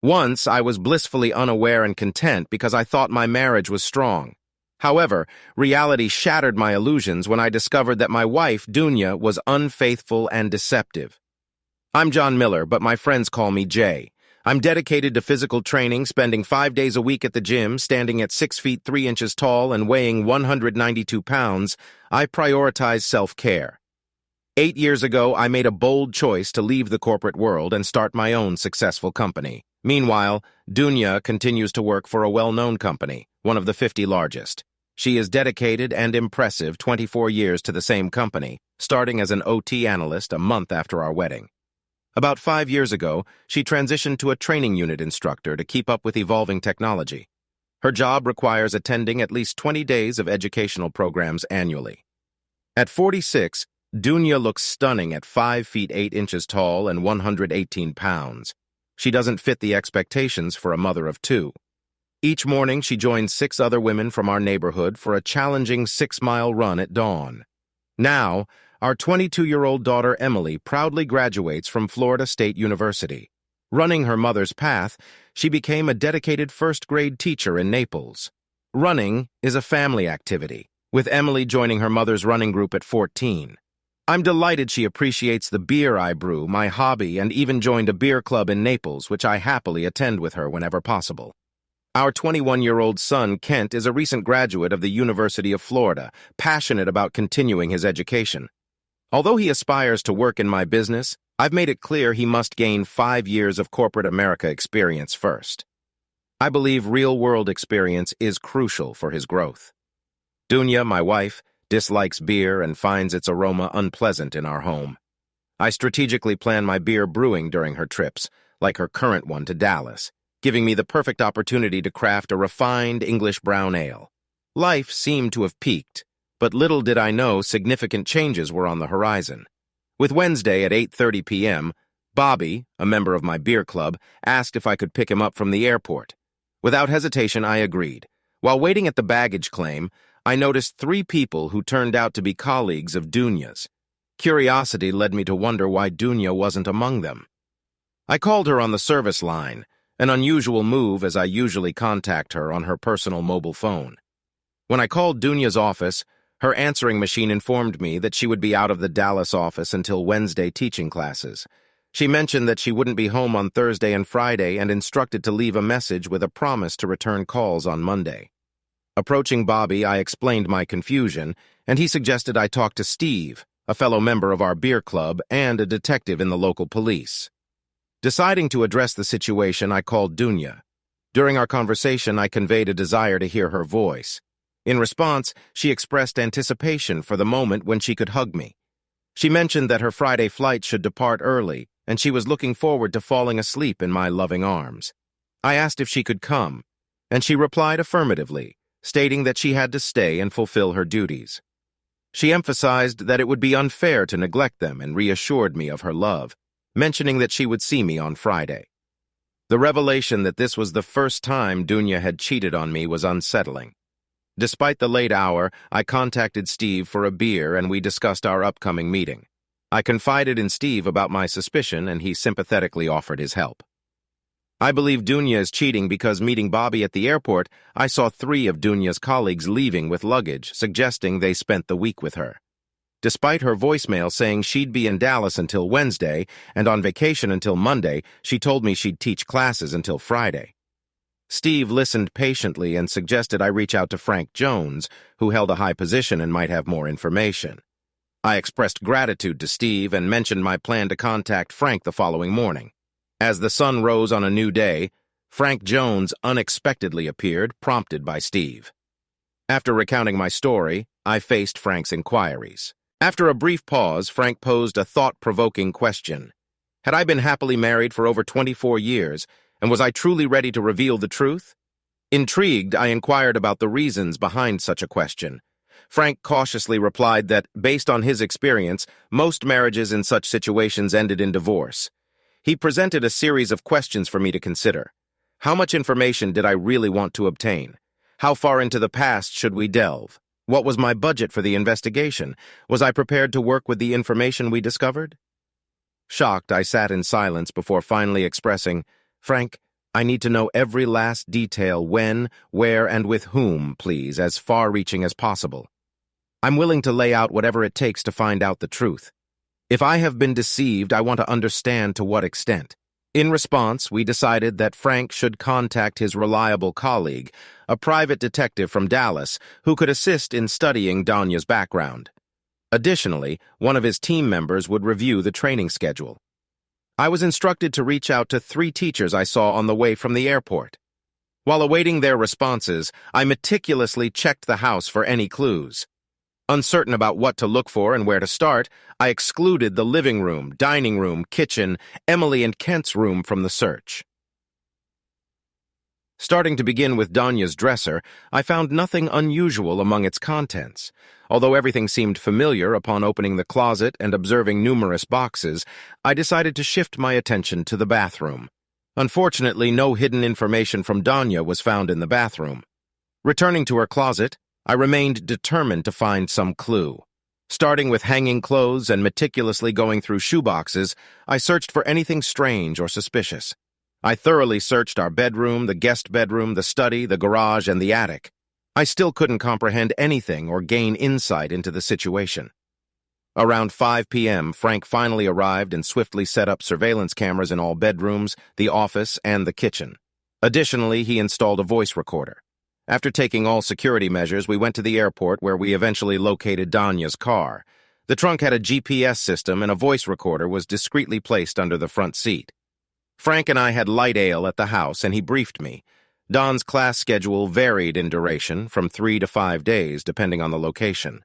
Once, I was blissfully unaware and content because I thought my marriage was strong. However, reality shattered my illusions when I discovered that my wife, Dunya, was unfaithful and deceptive. I'm John Miller, but my friends call me Jay. I'm dedicated to physical training, spending 5 days a week at the gym, standing at 6 feet 3 inches tall and weighing 192 pounds. I prioritize self-care. 8 years ago, I made a bold choice to leave the corporate world and start my own successful company. Meanwhile, Dunya continues to work for a well-known company, one of the 50 largest. She is dedicated and impressive 24 years to the same company, starting as an OT analyst a month after our wedding. About 5 years ago, she transitioned to a training unit instructor to keep up with evolving technology. Her job requires attending at least 20 days of educational programs annually. At 46, Dunya looks stunning at 5 feet 8 inches tall and 118 pounds. She doesn't fit the expectations for a mother of 2. Each morning, she joins 6 other women from our neighborhood for a challenging 6-mile run at dawn. Now, our 22-year-old daughter Emily proudly graduates from Florida State University. Running her mother's path, she became a dedicated first-grade teacher in Naples. Running is a family activity, with Emily joining her mother's running group at 14. I'm delighted she appreciates the beer I brew, my hobby, and even joined a beer club in Naples, which I happily attend with her whenever possible. Our 21-year-old son, Kent, is a recent graduate of the University of Florida, passionate about continuing his education. Although he aspires to work in my business, I've made it clear he must gain 5 years of corporate America experience first. I believe real-world experience is crucial for his growth. Dunya, my wife, dislikes beer and finds its aroma unpleasant in our home. I strategically plan my beer brewing during her trips, like her current one to Dallas, giving me the perfect opportunity to craft a refined English brown ale. Life seemed to have peaked, but little did I know significant changes were on the horizon. With Wednesday at 8:30 p.m., Bobby, a member of my beer club, asked if I could pick him up from the airport. Without hesitation, I agreed. While waiting at the baggage claim, I noticed 3 people who turned out to be colleagues of Dunya's. Curiosity led me to wonder why Dunya wasn't among them. I called her on the service line, an unusual move as I usually contact her on her personal mobile phone. When I called Dunya's office, her answering machine informed me that she would be out of the Dallas office until Wednesday teaching classes. She mentioned that she wouldn't be home on Thursday and Friday and instructed to leave a message with a promise to return calls on Monday. Approaching Bobby, I explained my confusion, and he suggested I talk to Steve, a fellow member of our beer club and a detective in the local police. Deciding to address the situation, I called Dunya. During our conversation, I conveyed a desire to hear her voice. In response, she expressed anticipation for the moment when she could hug me. She mentioned that her Friday flight should depart early, and she was looking forward to falling asleep in my loving arms. I asked if she could come, and she replied affirmatively, stating that she had to stay and fulfill her duties. She emphasized that it would be unfair to neglect them and reassured me of her love, mentioning that she would see me on Friday. The revelation that this was the first time Dunya had cheated on me was unsettling. Despite the late hour, I contacted Steve for a beer and we discussed our upcoming meeting. I confided in Steve about my suspicion and he sympathetically offered his help. I believe Dunya is cheating because meeting Bobby at the airport, I saw 3 of Dunya's colleagues leaving with luggage, suggesting they spent the week with her. Despite her voicemail saying she'd be in Dallas until Wednesday and on vacation until Monday, she told me she'd teach classes until Friday. Steve listened patiently and suggested I reach out to Frank Jones, who held a high position and might have more information. I expressed gratitude to Steve and mentioned my plan to contact Frank the following morning. As the sun rose on a new day, Frank Jones unexpectedly appeared, prompted by Steve. After recounting my story, I faced Frank's inquiries. After a brief pause, Frank posed a thought-provoking question. Had I been happily married for over 24 years, and was I truly ready to reveal the truth? Intrigued, I inquired about the reasons behind such a question. Frank cautiously replied that, based on his experience, most marriages in such situations ended in divorce. He presented a series of questions for me to consider. How much information did I really want to obtain? How far into the past should we delve? What was my budget for the investigation? Was I prepared to work with the information we discovered? Shocked, I sat in silence before finally expressing, "Frank, I need to know every last detail, when, where, and with whom, please, as far-reaching as possible. I'm willing to lay out whatever it takes to find out the truth. If I have been deceived, I want to understand to what extent. In response, we decided that Frank should contact his reliable colleague, a private detective from Dallas, who could assist in studying Danya's background. Additionally, one of his team members would review the training schedule. I was instructed to reach out to 3 teachers I saw on the way from the airport. While awaiting their responses, I meticulously checked the house for any clues. Uncertain about what to look for and where to start, I excluded the living room, dining room, kitchen, Emily and Kent's room from the search. Starting to begin with Danya's dresser, I found nothing unusual among its contents. Although everything seemed familiar upon opening the closet and observing numerous boxes, I decided to shift my attention to the bathroom. Unfortunately, no hidden information from Danya was found in the bathroom. Returning to her closet, I remained determined to find some clue. Starting with hanging clothes and meticulously going through shoeboxes, I searched for anything strange or suspicious. I thoroughly searched our bedroom, the guest bedroom, the study, the garage, and the attic. I still couldn't comprehend anything or gain insight into the situation. Around 5 p.m., Frank finally arrived and swiftly set up surveillance cameras in all bedrooms, the office, and the kitchen. Additionally, he installed a voice recorder. After taking all security measures, we went to the airport where we eventually located Danya's car. The trunk had a GPS system and a voice recorder was discreetly placed under the front seat. Frank and I had light ale at the house and he briefed me. Don's class schedule varied in duration, from 3 to 5 days, depending on the location.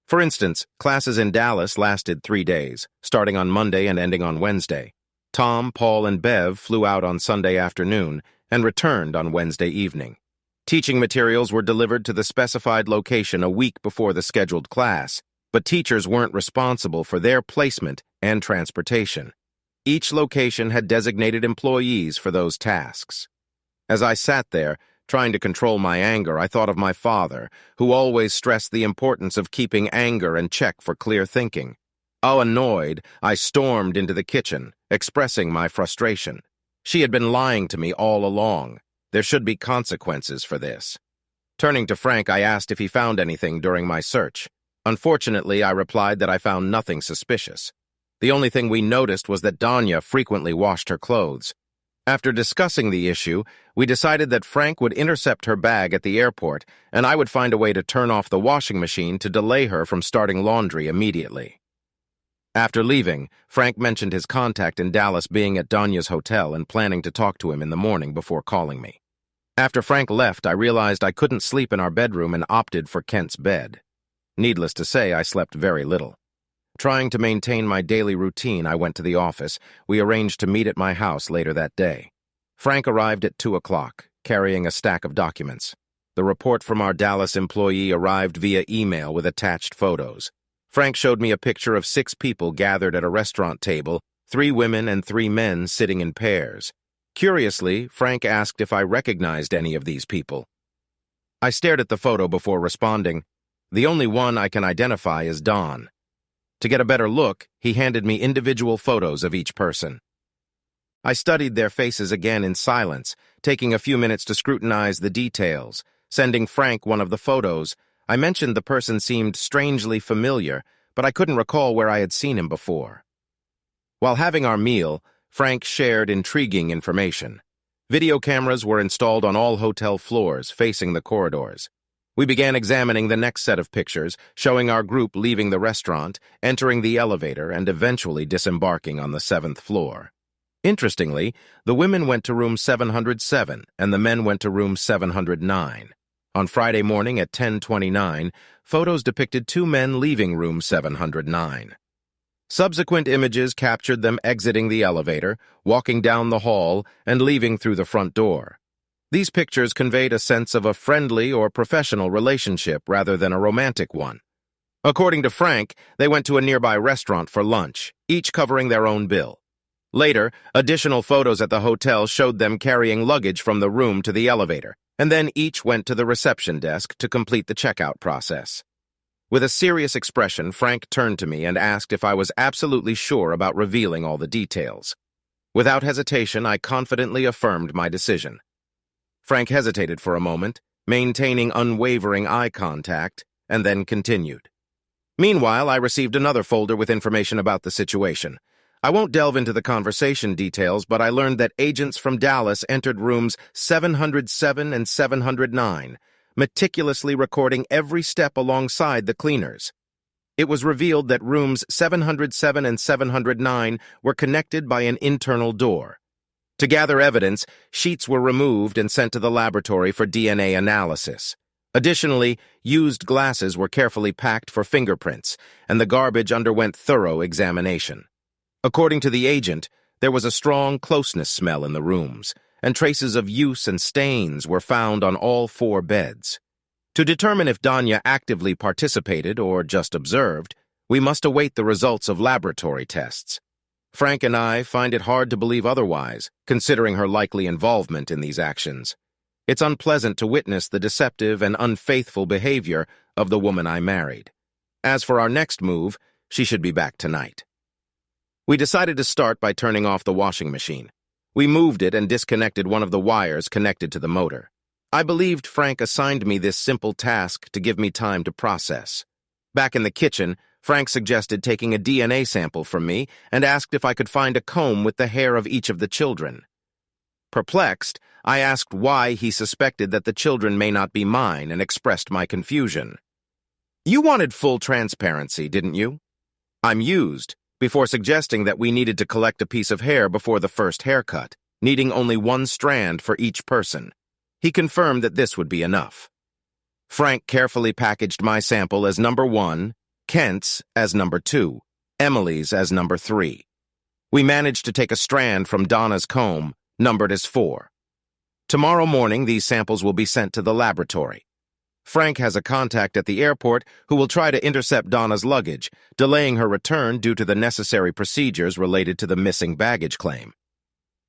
For instance, classes in Dallas lasted 3 days, starting on Monday and ending on Wednesday. Tom, Paul, and Bev flew out on Sunday afternoon and returned on Wednesday evening. Teaching materials were delivered to the specified location a week before the scheduled class, but teachers weren't responsible for their placement and transportation. Each location had designated employees for those tasks. As I sat there, trying to control my anger, I thought of my father, who always stressed the importance of keeping anger in check for clear thinking. Annoyed, I stormed into the kitchen, expressing my frustration. She had been lying to me all along. There should be consequences for this. Turning to Frank, I asked if he found anything during my search. Unfortunately, I replied that I found nothing suspicious. The only thing we noticed was that Danya frequently washed her clothes. After discussing the issue, we decided that Frank would intercept her bag at the airport, and I would find a way to turn off the washing machine to delay her from starting laundry immediately. After leaving, Frank mentioned his contact in Dallas being at Danya's hotel and planning to talk to him in the morning before calling me. After Frank left, I realized I couldn't sleep in our bedroom and opted for Kent's bed. Needless to say, I slept very little. Trying to maintain my daily routine, I went to the office. We arranged to meet at my house later that day. Frank arrived at 2 o'clock, carrying a stack of documents. The report from our Dallas employee arrived via email with attached photos. Frank showed me a picture of 6 people gathered at a restaurant table, 3 women and 3 men sitting in pairs. Curiously, Frank asked if I recognized any of these people. I stared at the photo before responding. The only one I can identify is Don. To get a better look, he handed me individual photos of each person. I studied their faces again in silence, taking a few minutes to scrutinize the details. Sending Frank one of the photos, I mentioned the person seemed strangely familiar, but I couldn't recall where I had seen him before. While having our meal, Frank shared intriguing information. Video cameras were installed on all hotel floors, facing the corridors. We began examining the next set of pictures, showing our group leaving the restaurant, entering the elevator, and eventually disembarking on the 7th floor. Interestingly, the women went to room 707, and the men went to room 709. On Friday morning at 10:29, photos depicted 2 men leaving room 709. Subsequent images captured them exiting the elevator, walking down the hall, and leaving through the front door. These pictures conveyed a sense of a friendly or professional relationship rather than a romantic one. According to Frank, they went to a nearby restaurant for lunch, each covering their own bill. Later, additional photos at the hotel showed them carrying luggage from the room to the elevator, and then each went to the reception desk to complete the checkout process. With a serious expression, Frank turned to me and asked if I was absolutely sure about revealing all the details. Without hesitation, I confidently affirmed my decision. Frank hesitated for a moment, maintaining unwavering eye contact, and then continued. Meanwhile, I received another folder with information about the situation. I won't delve into the conversation details, but I learned that agents from Dallas entered rooms 707 and 709, meticulously recording every step alongside the cleaners. It was revealed that rooms 707 and 709 were connected by an internal door. To gather evidence, sheets were removed and sent to the laboratory for DNA analysis. Additionally, used glasses were carefully packed for fingerprints, and the garbage underwent thorough examination. According to the agent, there was a strong closeness smell in the rooms, and traces of use and stains were found on all 4 beds. To determine if Danya actively participated or just observed, we must await the results of laboratory tests. Frank and I find it hard to believe otherwise, considering her likely involvement in these actions. It's unpleasant to witness the deceptive and unfaithful behavior of the woman I married. As for our next move, she should be back tonight. We decided to start by turning off the washing machine. We moved it and disconnected one of the wires connected to the motor. I believed Frank assigned me this simple task to give me time to process. Back in the kitchen, Frank suggested taking a DNA sample from me and asked if I could find a comb with the hair of each of the children. Perplexed, I asked why he suspected that the children may not be mine and expressed my confusion. "You wanted full transparency, didn't you?" I mused, before suggesting that we needed to collect a piece of hair before the first haircut, needing only 1 strand for each person. He confirmed that this would be enough. Frank carefully packaged my sample as number 1, Kent's as number 2, Emily's as number 3. We managed to take a strand from Donna's comb, numbered as 4. Tomorrow morning, these samples will be sent to the laboratory. Frank has a contact at the airport who will try to intercept Donna's luggage, delaying her return due to the necessary procedures related to the missing baggage claim.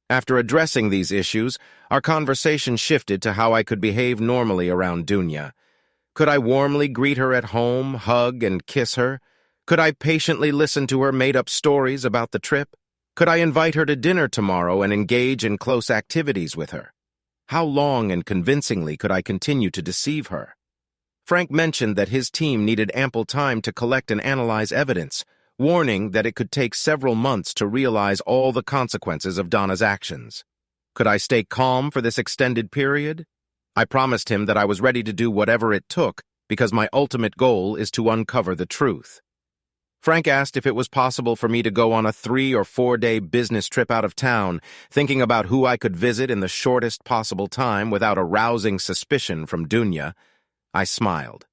After addressing these issues, our conversation shifted to how I could behave normally around Dunya. Could I warmly greet her at home, hug and kiss her? Could I patiently listen to her made-up stories about the trip? Could I invite her to dinner tomorrow and engage in close activities with her? How long and convincingly could I continue to deceive her? Frank mentioned that his team needed ample time to collect and analyze evidence, warning that it could take several months to realize all the consequences of Donna's actions. Could I stay calm for this extended period? I promised him that I was ready to do whatever it took because my ultimate goal is to uncover the truth. Frank asked if it was possible for me to go on a 3- or 4-day business trip out of town, thinking about who I could visit in the shortest possible time without arousing suspicion from Dunya. I smiled.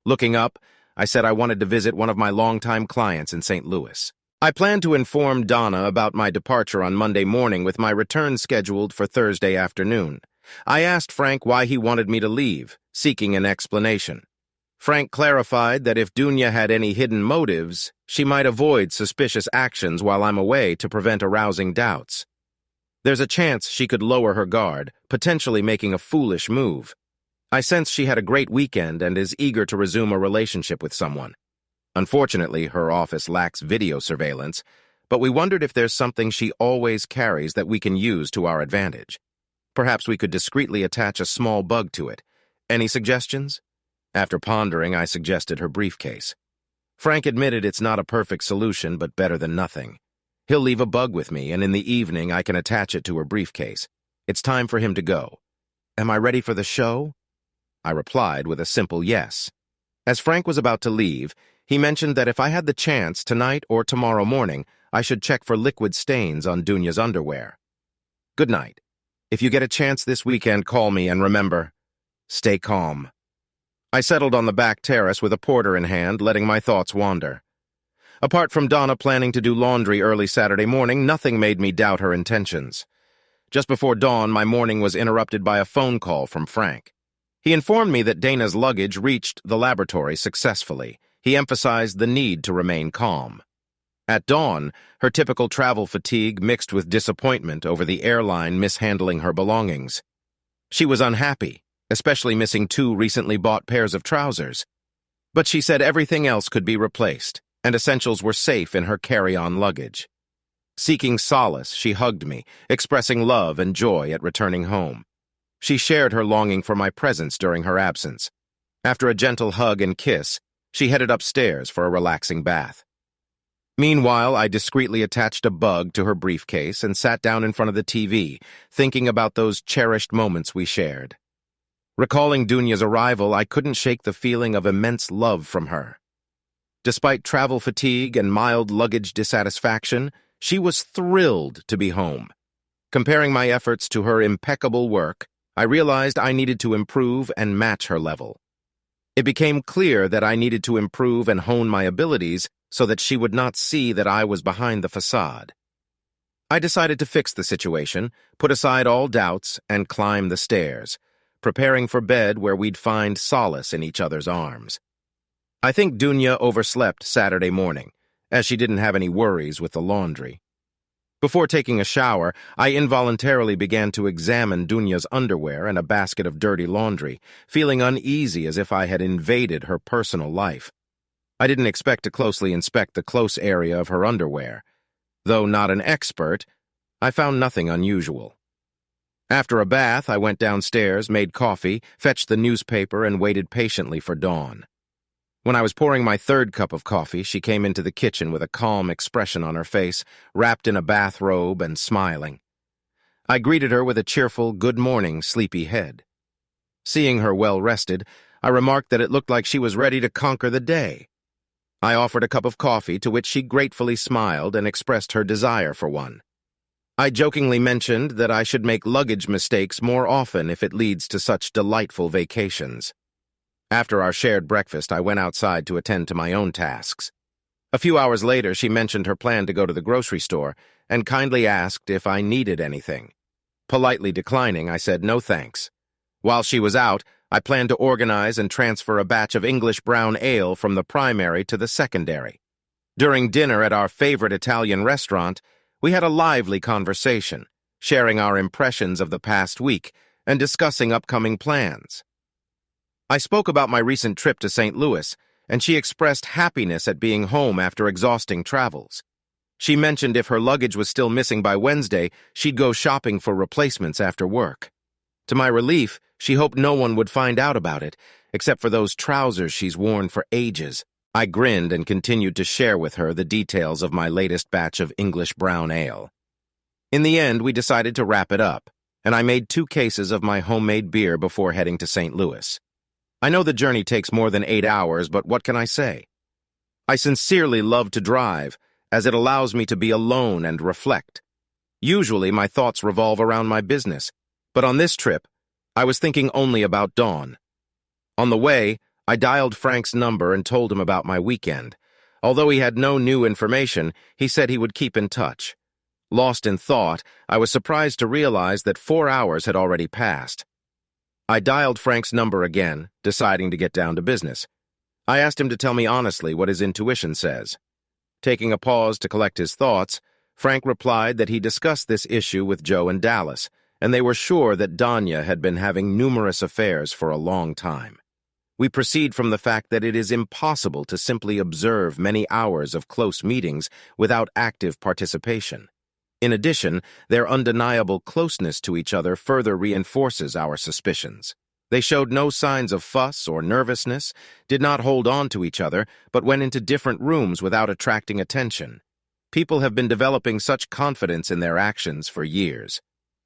Looking up, I said I wanted to visit one of my longtime clients in St. Louis. I planned to inform Donna about my departure on Monday morning with my return scheduled for Thursday afternoon. I asked Frank why he wanted me to leave, seeking an explanation. Frank clarified that if Dunya had any hidden motives, she might avoid suspicious actions while I'm away to prevent arousing doubts. There's a chance she could lower her guard, potentially making a foolish move. I sense she had a great weekend and is eager to resume a relationship with someone. Unfortunately, her office lacks video surveillance, but we wondered if there's something she always carries that we can use to our advantage. Perhaps we could discreetly attach a small bug to it. Any suggestions? After pondering, I suggested her briefcase. Frank admitted it's not a perfect solution, but better than nothing. He'll leave a bug with me, and in the evening I can attach it to her briefcase. It's time for him to go. Am I ready for the show? I replied with a simple yes. As Frank was about to leave, he mentioned that if I had the chance tonight or tomorrow morning, I should check for liquid stains on Dunya's underwear. Good night. If you get a chance this weekend, call me, and remember, stay calm. I settled on the back terrace with a porter in hand, letting my thoughts wander. Apart from Donna planning to do laundry early Saturday morning, nothing made me doubt her intentions. Just before dawn, my morning was interrupted by a phone call from Frank. He informed me that Dana's luggage reached the laboratory successfully. He emphasized the need to remain calm. At dawn, her typical travel fatigue mixed with disappointment over the airline mishandling her belongings. She was unhappy, especially missing 2 recently bought pairs of trousers. But she said everything else could be replaced, and essentials were safe in her carry-on luggage. Seeking solace, she hugged me, expressing love and joy at returning home. She shared her longing for my presence during her absence. After a gentle hug and kiss, she headed upstairs for a relaxing bath. Meanwhile, I discreetly attached a bug to her briefcase and sat down in front of the TV, thinking about those cherished moments we shared. Recalling Dunya's arrival, I couldn't shake the feeling of immense love from her. Despite travel fatigue and mild luggage dissatisfaction, she was thrilled to be home. Comparing my efforts to her impeccable work, I realized I needed to improve and match her level. It became clear that I needed to improve and hone my abilities so that she would not see that I was behind the facade. I decided to fix the situation, put aside all doubts, and climb the stairs, preparing for bed where we'd find solace in each other's arms. I think Dunya overslept Saturday morning, as she didn't have any worries with the laundry. Before taking a shower, I involuntarily began to examine Dunya's underwear and a basket of dirty laundry, feeling uneasy as if I had invaded her personal life. I didn't expect to closely inspect the close area of her underwear. Though not an expert, I found nothing unusual. After a bath, I went downstairs, made coffee, fetched the newspaper, and waited patiently for dawn. When I was pouring my third cup of coffee, she came into the kitchen with a calm expression on her face, wrapped in a bathrobe and smiling. I greeted her with a cheerful, "Good morning," sleepy head. Seeing her well-rested, I remarked that it looked like she was ready to conquer the day. I offered a cup of coffee, to which she gratefully smiled and expressed her desire for one. I jokingly mentioned that I should make luggage mistakes more often if it leads to such delightful vacations. After our shared breakfast, I went outside to attend to my own tasks. A few hours later, she mentioned her plan to go to the grocery store and kindly asked if I needed anything. Politely declining, I said no thanks. While she was out, I planned to organize and transfer a batch of English brown ale from the primary to the secondary. During dinner at our favorite Italian restaurant, we had a lively conversation, sharing our impressions of the past week and discussing upcoming plans. I spoke about my recent trip to St. Louis, and she expressed happiness at being home after exhausting travels. She mentioned if her luggage was still missing by Wednesday, she'd go shopping for replacements after work. To my relief, she hoped no one would find out about it, except for those trousers she's worn for ages. I grinned and continued to share with her the details of my latest batch of English brown ale. In the end, we decided to wrap it up, and I made 2 cases of my homemade beer before heading to St. Louis. I know the journey takes more than 8 hours, but what can I say? I sincerely love to drive, as it allows me to be alone and reflect. Usually, my thoughts revolve around my business, but on this trip, I was thinking only about Dawn. On the way, I dialed Frank's number and told him about my weekend. Although he had no new information, he said he would keep in touch. Lost in thought, I was surprised to realize that 4 hours had already passed. I dialed Frank's number again, deciding to get down to business. I asked him to tell me honestly what his intuition says. Taking a pause to collect his thoughts, Frank replied that he discussed this issue with Joe and Dallas, and they were sure that Danya had been having numerous affairs for a long time. We proceed from the fact that it is impossible to simply observe many hours of close meetings without active participation. In addition, their undeniable closeness to each other further reinforces our suspicions. They showed no signs of fuss or nervousness, did not hold on to each other, but went into different rooms without attracting attention. People have been developing such confidence in their actions for years.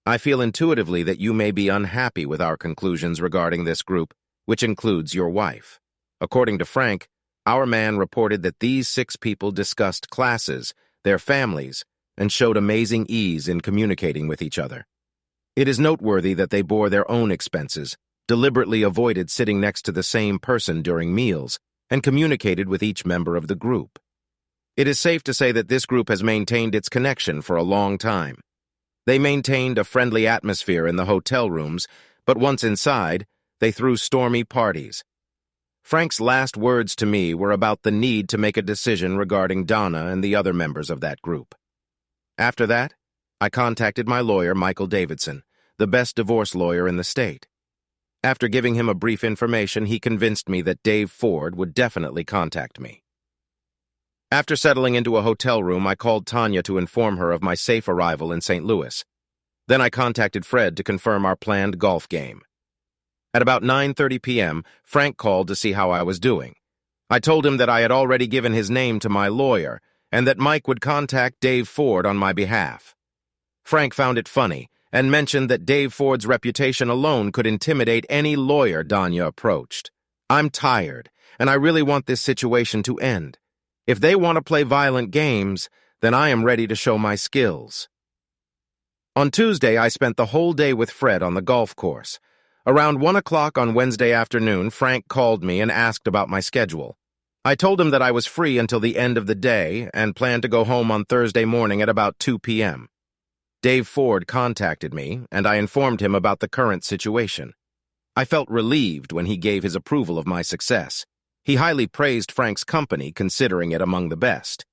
I feel intuitively that you may be unhappy with our conclusions regarding this group, which includes your wife. According to Frank, our man reported that these 6 people discussed classes, their families, and showed amazing ease in communicating with each other. It is noteworthy that they bore their own expenses, deliberately avoided sitting next to the same person during meals, and communicated with each member of the group. It is safe to say that this group has maintained its connection for a long time. They maintained a friendly atmosphere in the hotel rooms, but once inside, they threw stormy parties. Frank's last words to me were about the need to make a decision regarding Donna and the other members of that group. After that, I contacted my lawyer, Michael Davidson, the best divorce lawyer in the state. After giving him a brief information, he convinced me that Dave Ford would definitely contact me. After settling into a hotel room, I called Tanya to inform her of my safe arrival in St. Louis. Then I contacted Fred to confirm our planned golf game. At about 9:30 p.m., Frank called to see how I was doing. I told him that I had already given his name to my lawyer and that Mike would contact Dave Ford on my behalf. Frank found it funny and mentioned that Dave Ford's reputation alone could intimidate any lawyer Danya approached. I'm tired, and I really want this situation to end. If they want to play violent games, then I am ready to show my skills. On Tuesday, I spent the whole day with Fred on the golf course. Around 1 o'clock on Wednesday afternoon, Frank called me and asked about my schedule. I told him that I was free until the end of the day and planned to go home on Thursday morning at about 2 p.m. Dave Ford contacted me, and I informed him about the current situation. I felt relieved when he gave his approval of my success. He highly praised Frank's company, considering it among the best.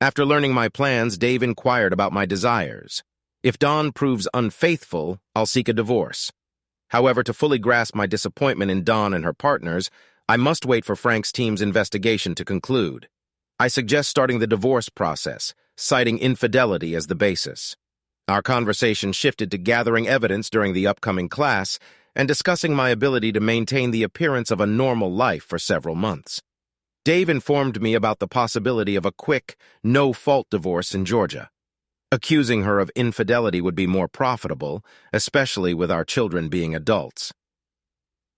After learning my plans, Dave inquired about my desires. If Dawn proves unfaithful, I'll seek a divorce. However, to fully grasp my disappointment in Dawn and her partners, I must wait for Frank's team's investigation to conclude. I suggest starting the divorce process, citing infidelity as the basis. Our conversation shifted to gathering evidence during the upcoming class and discussing my ability to maintain the appearance of a normal life for several months. Dave informed me about the possibility of a quick, no-fault divorce in Georgia. Accusing her of infidelity would be more profitable, especially with our children being adults.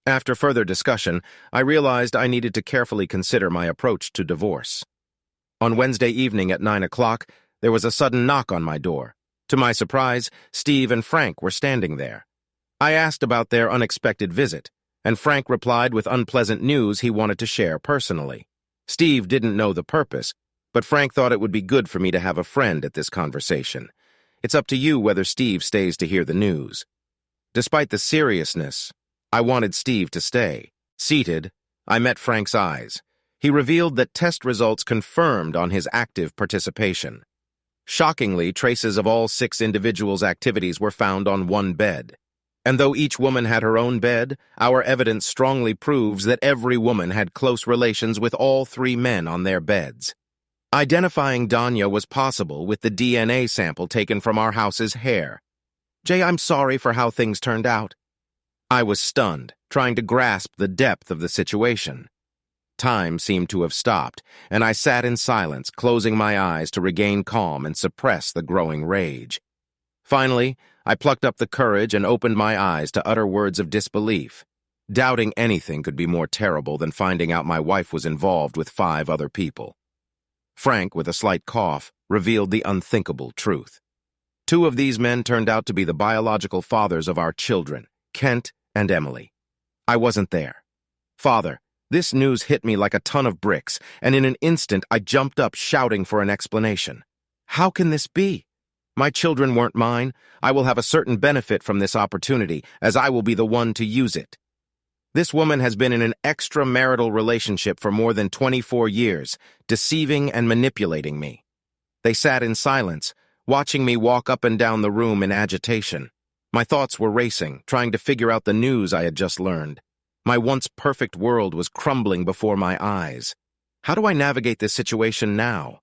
After further discussion, I realized I needed to carefully consider my approach to divorce. On Wednesday evening at 9 o'clock, there was a sudden knock on my door. To my surprise, Steve and Frank were standing there. I asked about their unexpected visit, and Frank replied with unpleasant news he wanted to share personally. Steve didn't know the purpose, but Frank thought it would be good for me to have a friend at this conversation. It's up to you whether Steve stays to hear the news. Despite the seriousness, I wanted Steve to stay. Seated, I met Frank's eyes. He revealed that test results confirmed on his active participation. Shockingly, traces of all 6 individuals' activities were found on one bed. And though each woman had her own bed, our evidence strongly proves that every woman had close relations with all 3 men on their beds. Identifying Danya was possible with the DNA sample taken from our house's hair. Jay, I'm sorry for how things turned out. I was stunned, trying to grasp the depth of the situation. Time seemed to have stopped, and I sat in silence, closing my eyes to regain calm and suppress the growing rage. Finally, I plucked up the courage and opened my eyes to utter words of disbelief. Doubting anything could be more terrible than finding out my wife was involved with 5 other people. Frank, with a slight cough, revealed the unthinkable truth. 2 of these men turned out to be the biological fathers of our children, Kent and Emily. I wasn't there. Father, this news hit me like a ton of bricks, and in an instant I jumped up shouting for an explanation. How can this be? My children weren't mine. I will have a certain benefit from this opportunity, as I will be the one to use it. This woman has been in an extramarital relationship for more than 24 years, deceiving and manipulating me. They sat in silence, watching me walk up and down the room in agitation. My thoughts were racing, trying to figure out the news I had just learned. My once perfect world was crumbling before my eyes. How do I navigate this situation now?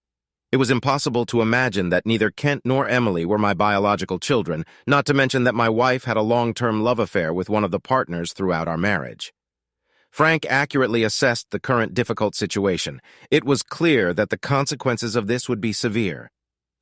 It was impossible to imagine that neither Kent nor Emily were my biological children, not to mention that my wife had a long-term love affair with one of the partners throughout our marriage. Frank accurately assessed the current difficult situation. It was clear that the consequences of this would be severe.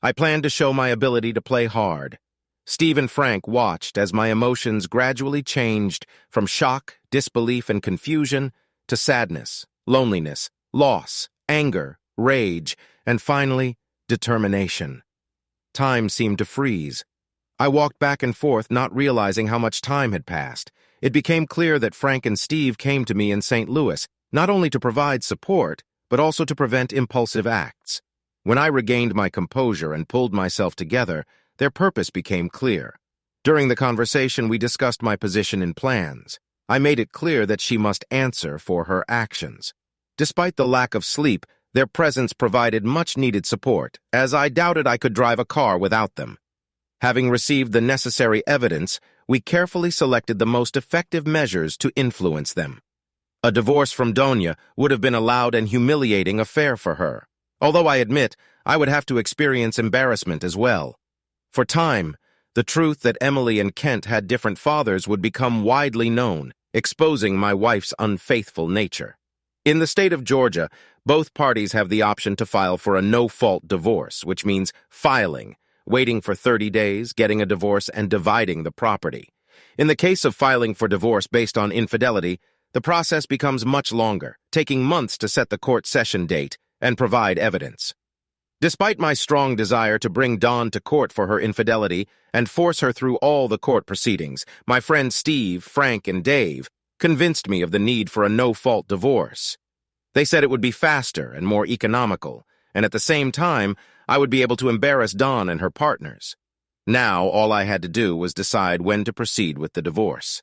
I planned to show my ability to play hard. Steve and Frank watched as my emotions gradually changed from shock, disbelief, and confusion to sadness, loneliness, loss, anger, rage, and finally, determination. Time seemed to freeze. I walked back and forth, not realizing how much time had passed. It became clear that Frank and Steve came to me in St. Louis, not only to provide support, but also to prevent impulsive acts. When I regained my composure and pulled myself together, their purpose became clear. During the conversation, we discussed my position and plans. I made it clear that she must answer for her actions. Despite the lack of sleep, their presence provided much-needed support, as I doubted I could drive a car without them. Having received the necessary evidence, we carefully selected the most effective measures to influence them. A divorce from Donya would have been a loud and humiliating affair for her. Although I admit I would have to experience embarrassment as well. For time, the truth that Emily and Kent had different fathers would become widely known, exposing my wife's unfaithful nature. In the state of Georgia, both parties have the option to file for a no-fault divorce, which means filing, waiting for 30 days, getting a divorce, and dividing the property. In the case of filing for divorce based on infidelity, the process becomes much longer, taking months to set the court session date and provide evidence. Despite my strong desire to bring Dawn to court for her infidelity and force her through all the court proceedings, my friends Steve, Frank, and Dave convinced me of the need for a no-fault divorce. They said it would be faster and more economical, and at the same time, I would be able to embarrass Dawn and her partners. Now, all I had to do was decide when to proceed with the divorce.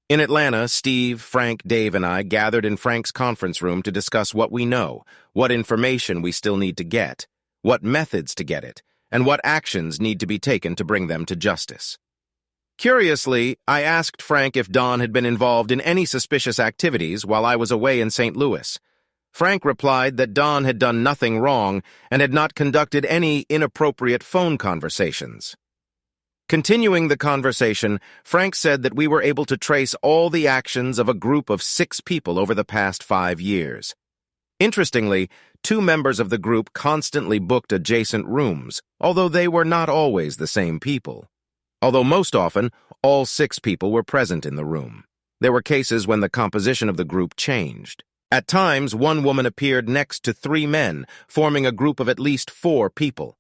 In Atlanta, Steve, Frank, Dave, and I gathered in Frank's conference room to discuss what we know, what information we still need to get, what methods to get it, and what actions need to be taken to bring them to justice. Curiously, I asked Frank if Dawn had been involved in any suspicious activities while I was away in St. Louis. Frank replied that Dawn had done nothing wrong and had not conducted any inappropriate phone conversations. Continuing the conversation, Frank said that we were able to trace all the actions of a group of 6 people over the past 5 years. Interestingly, 2 members of the group constantly booked adjacent rooms, although they were not always the same people. Although most often, all 6 people were present in the room. There were cases when the composition of the group changed. At times, one woman appeared next to 3 men, forming a group of at least 4 people.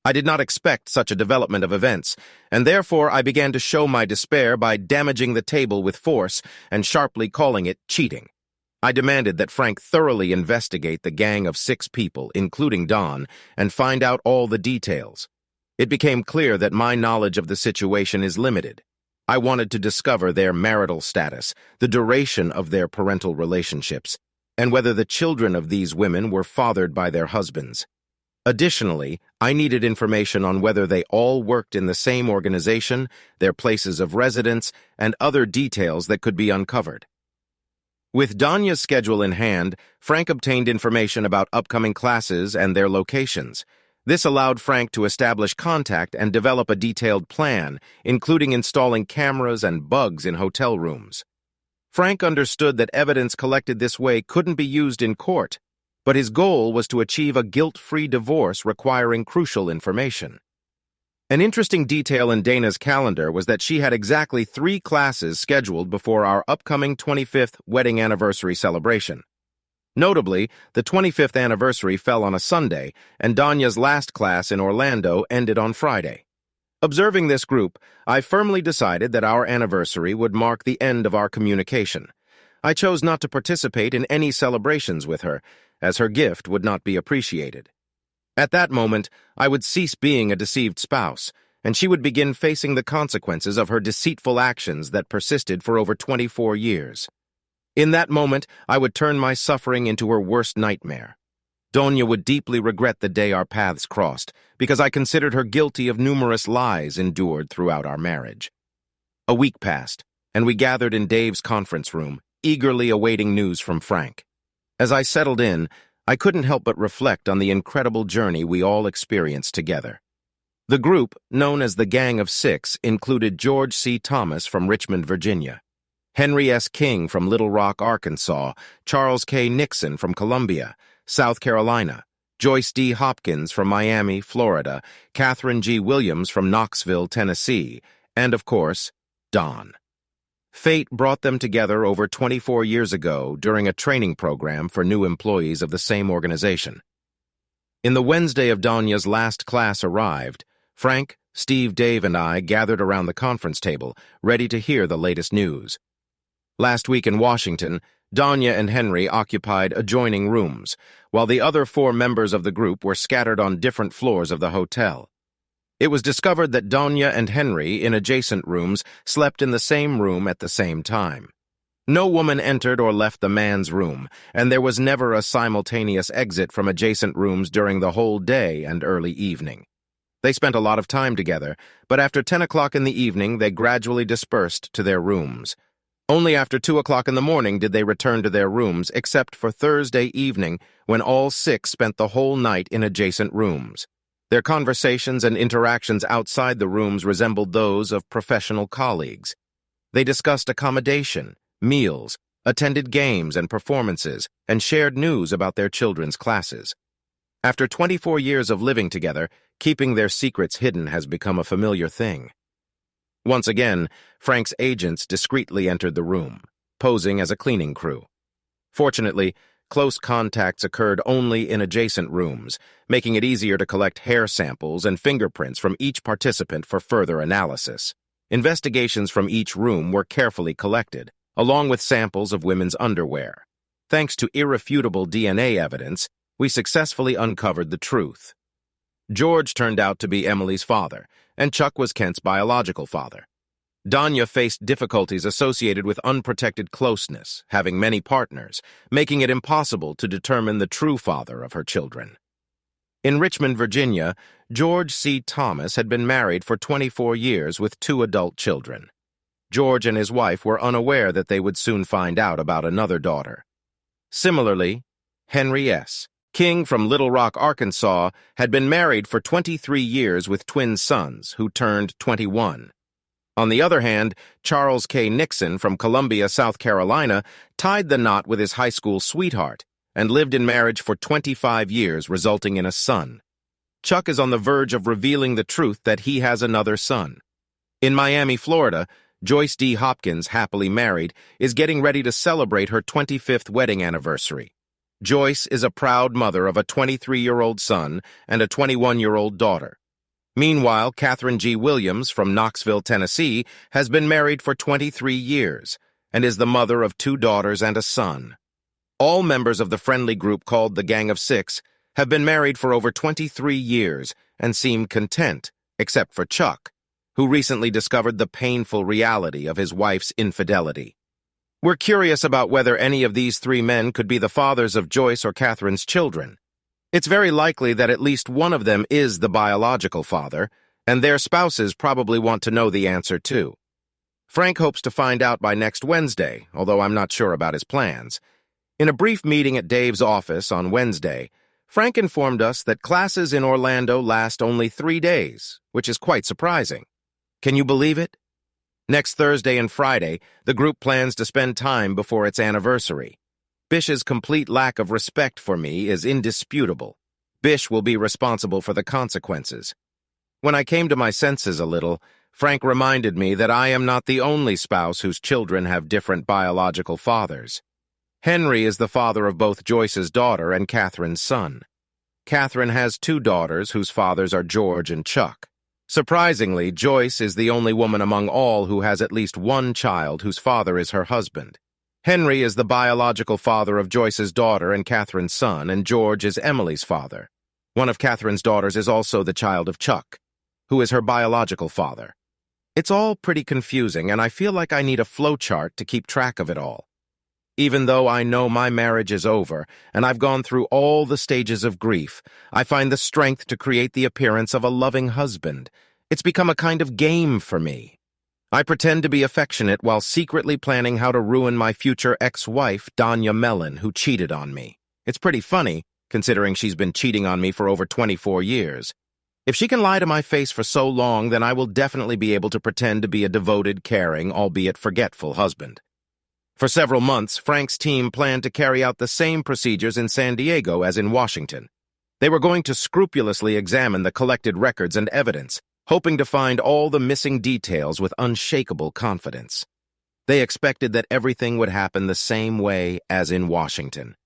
I did not expect such a development of events, and therefore I began to show my despair by damaging the table with force and sharply calling it cheating. I demanded that Frank thoroughly investigate the gang of 6 people, including Dawn, and find out all the details. It became clear that my knowledge of the situation is limited. I wanted to discover their marital status, the duration of their parental relationships, and whether the children of these women were fathered by their husbands. Additionally, I needed information on whether they all worked in the same organization, their places of residence, and other details that could be uncovered. With Danya's schedule in hand, Frank obtained information about upcoming classes and their locations. This allowed Frank to establish contact and develop a detailed plan, including installing cameras and bugs in hotel rooms. Frank understood that evidence collected this way couldn't be used in court, but his goal was to achieve a guilt-free divorce requiring crucial information. An interesting detail in Dana's calendar was that she had exactly 3 classes scheduled before our upcoming 25th wedding anniversary celebration. Notably, the 25th anniversary fell on a Sunday, and Danya's last class in Orlando ended on Friday. Observing this group, I firmly decided that our anniversary would mark the end of our communication. I chose not to participate in any celebrations with her, as her gift would not be appreciated. At that moment, I would cease being a deceived spouse, and she would begin facing the consequences of her deceitful actions that persisted for over 24 years. In that moment, I would turn my suffering into her worst nightmare. Donya would deeply regret the day our paths crossed, because I considered her guilty of numerous lies endured throughout our marriage. A week passed, and we gathered in Dave's conference room, eagerly awaiting news from Frank. As I settled in, I couldn't help but reflect on the incredible journey we all experienced together. The group, known as the Gang of 6, included George C. Thomas from Richmond, Virginia, Henry S. King from Little Rock, Arkansas, Charles K. Nixon from Columbia, South Carolina, Joyce D. Hopkins from Miami, Florida, Catherine G. Williams from Knoxville, Tennessee, and, of course, Dawn. Fate brought them together over 24 years ago during a training program for new employees of the same organization. In the Wednesday of Danya's last class arrived, Frank, Steve, Dave, and I gathered around the conference table, ready to hear the latest news. Last week in Washington, Danya and Henry occupied adjoining rooms, while the other 4 members of the group were scattered on different floors of the hotel. It was discovered that Danya and Henry, in adjacent rooms, slept in the same room at the same time. No woman entered or left the man's room, and there was never a simultaneous exit from adjacent rooms during the whole day and early evening. They spent a lot of time together, but after 10 o'clock in the evening, they gradually dispersed to their rooms. Only after 2 o'clock in the morning did they return to their rooms, except for Thursday evening, when all six spent the whole night in adjacent rooms. Their conversations and interactions outside the rooms resembled those of professional colleagues. They discussed accommodation, meals, attended games and performances, and shared news about their children's classes. After 24 years of living together, keeping their secrets hidden has become a familiar thing. Once again, Frank's agents discreetly entered the room, posing as a cleaning crew. Fortunately, close contacts occurred only in adjacent rooms, making it easier to collect hair samples and fingerprints from each participant for further analysis. Investigations from each room were carefully collected, along with samples of women's underwear. Thanks to irrefutable DNA evidence, we successfully uncovered the truth. George turned out to be Emily's father, and Chuck was Kent's biological father. Danya faced difficulties associated with unprotected closeness, having many partners, making it impossible to determine the true father of her children. In Richmond, Virginia, George C. Thomas had been married for 24 years with 2 adult children. George and his wife were unaware that they would soon find out about another daughter. Similarly, Henry S. King from Little Rock, Arkansas, had been married for 23 years with twin sons who turned 21. On the other hand, Charles K. Nixon from Columbia, South Carolina, tied the knot with his high school sweetheart and lived in marriage for 25 years, resulting in a son. Chuck is on the verge of revealing the truth that he has another son. In Miami, Florida, Joyce D. Hopkins, happily married, is getting ready to celebrate her 25th wedding anniversary. Joyce is a proud mother of a 23-year-old son and a 21-year-old daughter. Meanwhile, Catherine G. Williams from Knoxville, Tennessee, has been married for 23 years and is the mother of 2 daughters and a son. All members of the friendly group called the Gang of Six have been married for over 23 years and seem content, except for Chuck, who recently discovered the painful reality of his wife's infidelity. We're curious about whether any of these 3 men could be the fathers of Joyce or Catherine's children. It's very likely that at least one of them is the biological father, and their spouses probably want to know the answer too. Frank hopes to find out by next Wednesday, although I'm not sure about his plans. In a brief meeting at Dave's office on Wednesday, Frank informed us that classes in Orlando last only 3 days, which is quite surprising. Can you believe it? Next Thursday and Friday, the group plans to spend time before its anniversary. Bish's complete lack of respect for me is indisputable. Bish will be responsible for the consequences. When I came to my senses a little, Frank reminded me that I am not the only spouse whose children have different biological fathers. Henry is the father of both Joyce's daughter and Catherine's son. Catherine has 2 daughters whose fathers are George and Chuck. Surprisingly, Joyce is the only woman among all who has at least one child whose father is her husband. Henry is the biological father of Joyce's daughter and Catherine's son, and George is Emily's father. One of Catherine's daughters is also the child of Chuck, who is her biological father. It's all pretty confusing, and I feel like I need a flowchart to keep track of it all. Even though I know my marriage is over, and I've gone through all the stages of grief, I find the strength to create the appearance of a loving husband. It's become a kind of game for me. I pretend to be affectionate while secretly planning how to ruin my future ex-wife, Danya Mellon, who cheated on me. It's pretty funny, considering she's been cheating on me for over 24 years. If she can lie to my face for so long, then I will definitely be able to pretend to be a devoted, caring, albeit forgetful husband. For several months, Frank's team planned to carry out the same procedures in San Diego as in Washington. They were going to scrupulously examine the collected records and evidence, hoping to find all the missing details with unshakable confidence. They expected that everything would happen the same way as in Washington.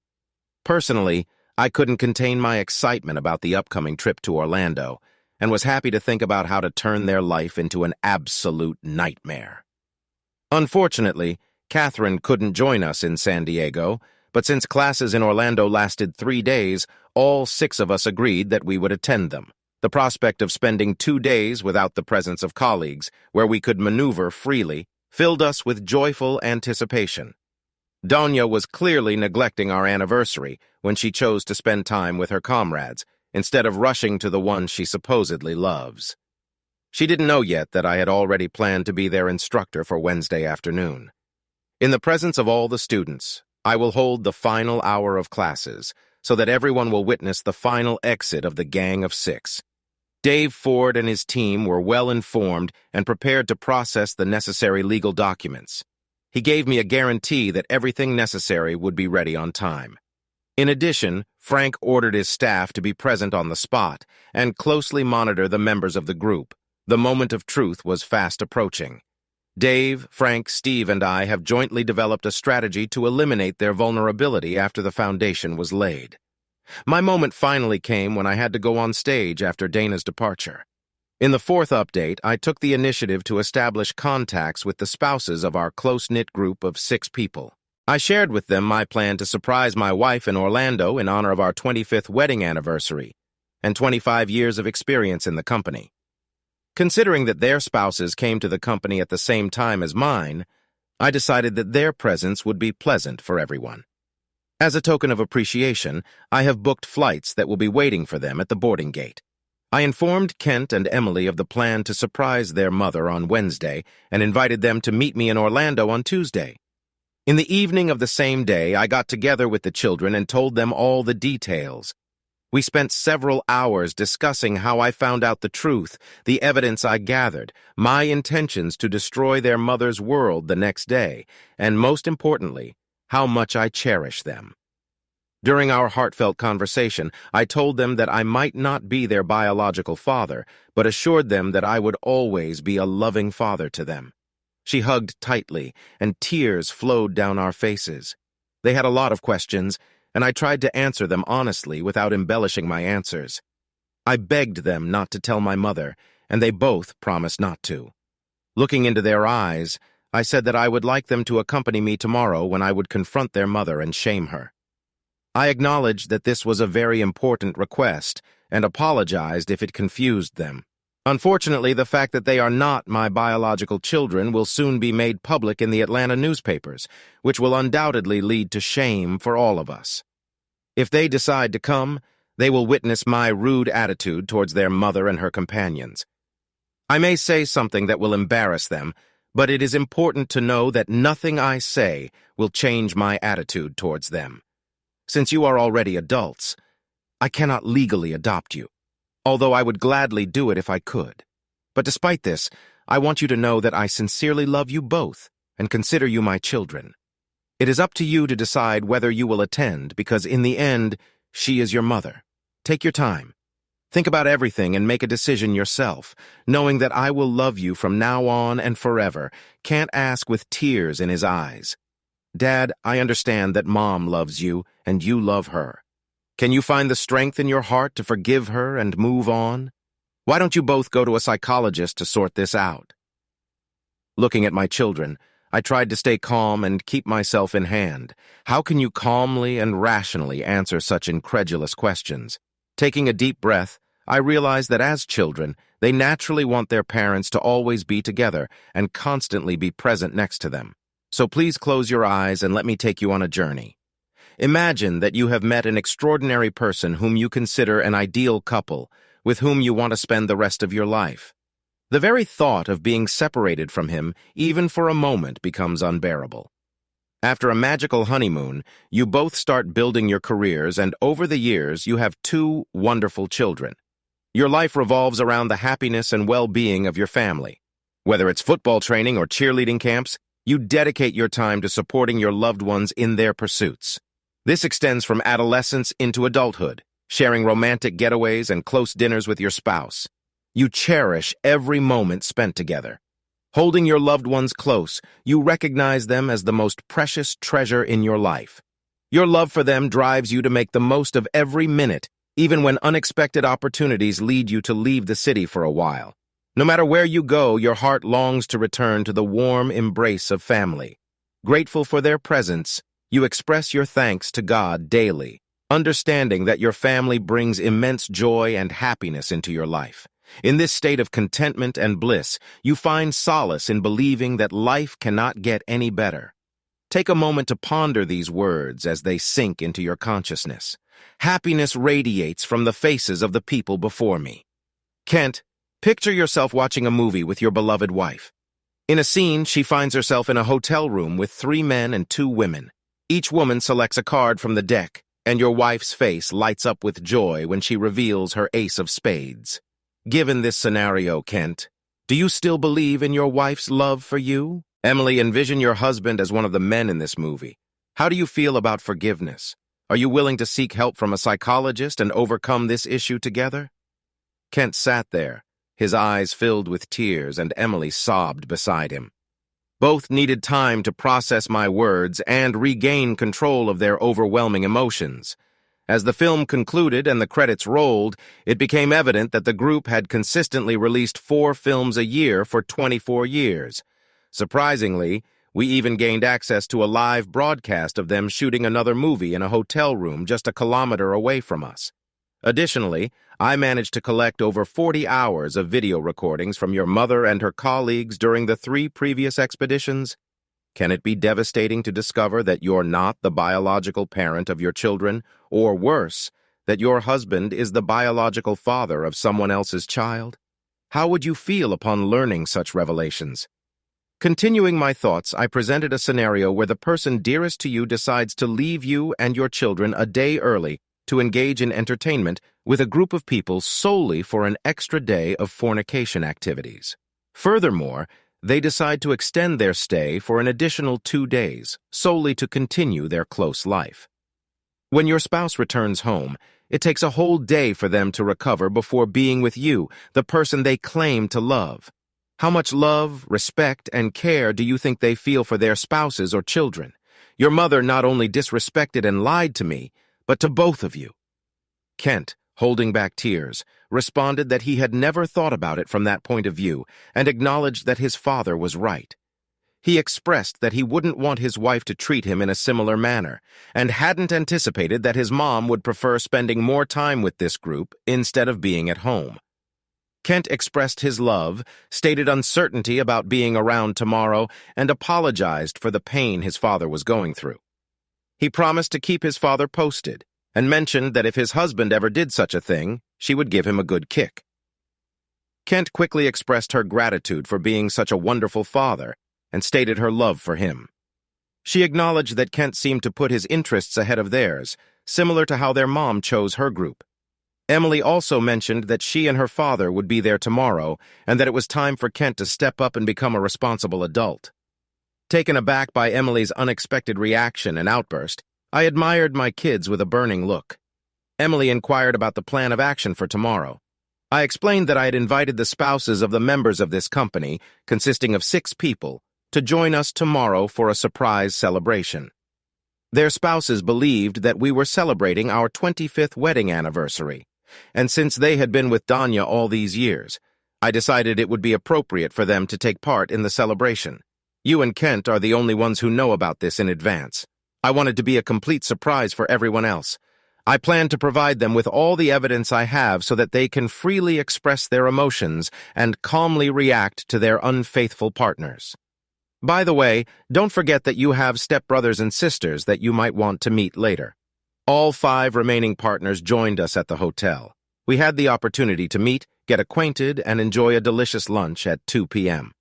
Personally, I couldn't contain my excitement about the upcoming trip to Orlando, and was happy to think about how to turn their life into an absolute nightmare. Unfortunately, Catherine couldn't join us in San Diego, but since classes in Orlando lasted 3 days, all 6 of us agreed that we would attend them. The prospect of spending 2 days without the presence of colleagues, where we could maneuver freely, filled us with joyful anticipation. Danya was clearly neglecting our anniversary when she chose to spend time with her comrades, instead of rushing to the one she supposedly loves. She didn't know yet that I had already planned to be their instructor for Wednesday afternoon. In the presence of all the students, I will hold the final hour of classes so that everyone will witness the final exit of the Gang of Six. Dave Ford and his team were well informed and prepared to process the necessary legal documents. He gave me a guarantee that everything necessary would be ready on time. In addition, Frank ordered his staff to be present on the spot and closely monitor the members of the group. The moment of truth was fast approaching. Dave, Frank, Steve, and I have jointly developed a strategy to eliminate their vulnerability after the foundation was laid. My moment finally came when I had to go on stage after Dana's departure. In the fourth update, I took the initiative to establish contacts with the spouses of our close-knit group of 6 people. I shared with them my plan to surprise my wife in Orlando in honor of our 25th wedding anniversary and 25 years of experience in the company. Considering that their spouses came to the company at the same time as mine, I decided that their presence would be pleasant for everyone. As a token of appreciation, I have booked flights that will be waiting for them at the boarding gate. I informed Kent and Emily of the plan to surprise their mother on Wednesday and invited them to meet me in Orlando on Tuesday. In the evening of the same day, I got together with the children and told them all the details. We spent several hours discussing how I found out the truth, the evidence I gathered, my intentions to destroy their mother's world the next day, and most importantly, how much I cherish them. During our heartfelt conversation, I told them that I might not be their biological father, but assured them that I would always be a loving father to them. She hugged tightly, and tears flowed down our faces. They had a lot of questions, and I tried to answer them honestly without embellishing my answers. I begged them not to tell my mother, and they both promised not to. Looking into their eyes, I said that I would like them to accompany me tomorrow when I would confront their mother and shame her. I acknowledged that this was a very important request and apologized if it confused them. Unfortunately, the fact that they are not my biological children will soon be made public in the Atlanta newspapers, which will undoubtedly lead to shame for all of us. If they decide to come, they will witness my rude attitude towards their mother and her companions. I may say something that will embarrass them, but it is important to know that nothing I say will change my attitude towards them. Since you are already adults, I cannot legally adopt you, although I would gladly do it if I could. But despite this, I want you to know that I sincerely love you both and consider you my children. It is up to you to decide whether you will attend, because in the end, she is your mother. Take your time. Think about everything and make a decision yourself, knowing that I will love you from now on and forever. Can't ask with tears in his eyes. Dad, I understand that Mom loves you and you love her. Can you find the strength in your heart to forgive her and move on? Why don't you both go to a psychologist to sort this out? Looking at my children, I tried to stay calm and keep myself in hand. How can you calmly and rationally answer such incredulous questions? Taking a deep breath, I realized that as children, they naturally want their parents to always be together and constantly be present next to them. So please close your eyes and let me take you on a journey. Imagine that you have met an extraordinary person whom you consider an ideal couple, with whom you want to spend the rest of your life. The very thought of being separated from him, even for a moment, becomes unbearable. After a magical honeymoon, you both start building your careers, and over the years, you have 2 wonderful children. Your life revolves around the happiness and well-being of your family. Whether it's football training or cheerleading camps, you dedicate your time to supporting your loved ones in their pursuits. This extends from adolescence into adulthood, sharing romantic getaways and close dinners with your spouse. You cherish every moment spent together. Holding your loved ones close, you recognize them as the most precious treasure in your life. Your love for them drives you to make the most of every minute, even when unexpected opportunities lead you to leave the city for a while. No matter where you go, your heart longs to return to the warm embrace of family. Grateful for their presence, you express your thanks to God daily, understanding that your family brings immense joy and happiness into your life. In this state of contentment and bliss, you find solace in believing that life cannot get any better. Take a moment to ponder these words as they sink into your consciousness. Happiness radiates from the faces of the people before me. Kent, picture yourself watching a movie with your beloved wife. In a scene, she finds herself in a hotel room with 3 men and 2 women. Each woman selects a card from the deck, and your wife's face lights up with joy when she reveals her ace of spades. Given this scenario, Kent, do you still believe in your wife's love for you? Emily, envision your husband as one of the men in this movie. How do you feel about forgiveness? Are you willing to seek help from a psychologist and overcome this issue together? Kent sat there, his eyes filled with tears, and Emily sobbed beside him. Both needed time to process my words and regain control of their overwhelming emotions. As the film concluded and the credits rolled, it became evident that the group had consistently released 4 films a year for 24 years. Surprisingly, we even gained access to a live broadcast of them shooting another movie in a hotel room just a kilometer away from us. Additionally, I managed to collect over 40 hours of video recordings from your mother and her colleagues during the 3 previous expeditions. Can it be devastating to discover that you're not the biological parent of your children, or worse, that your husband is the biological father of someone else's child? How would you feel upon learning such revelations? Continuing my thoughts, I presented a scenario where the person dearest to you decides to leave you and your children a day early to engage in entertainment with a group of people solely for an extra day of fornication activities. Furthermore, they decide to extend their stay for an additional 2 days, solely to continue their close life. When your spouse returns home, it takes a whole day for them to recover before being with you, the person they claim to love. How much love, respect, and care do you think they feel for their spouses or children? Your mother not only disrespected and lied to me, but to both of you. Kent, holding back tears, responded that he had never thought about it from that point of view and acknowledged that his father was right. He expressed that he wouldn't want his wife to treat him in a similar manner and hadn't anticipated that his mom would prefer spending more time with this group instead of being at home. Kent expressed his love, stated uncertainty about being around tomorrow, and apologized for the pain his father was going through. He promised to keep his father posted, and mentioned that if his husband ever did such a thing, she would give him a good kick. Kent quickly expressed her gratitude for being such a wonderful father, and stated her love for him. She acknowledged that Kent seemed to put his interests ahead of theirs, similar to how their mom chose her group. Emily also mentioned that she and her father would be there tomorrow, and that it was time for Kent to step up and become a responsible adult. Taken aback by Emily's unexpected reaction and outburst, I admired my kids with a burning look. Emily inquired about the plan of action for tomorrow. I explained that I had invited the spouses of the members of this company, consisting of 6 people, to join us tomorrow for a surprise celebration. Their spouses believed that we were celebrating our 25th wedding anniversary, and since they had been with Danya all these years, I decided it would be appropriate for them to take part in the celebration. You and Kent are the only ones who know about this in advance. I wanted to be a complete surprise for everyone else. I plan to provide them with all the evidence I have so that they can freely express their emotions and calmly react to their unfaithful partners. By the way, don't forget that you have stepbrothers and sisters that you might want to meet later. All 5 remaining partners joined us at the hotel. We had the opportunity to meet, get acquainted, and enjoy a delicious lunch at 2 p.m.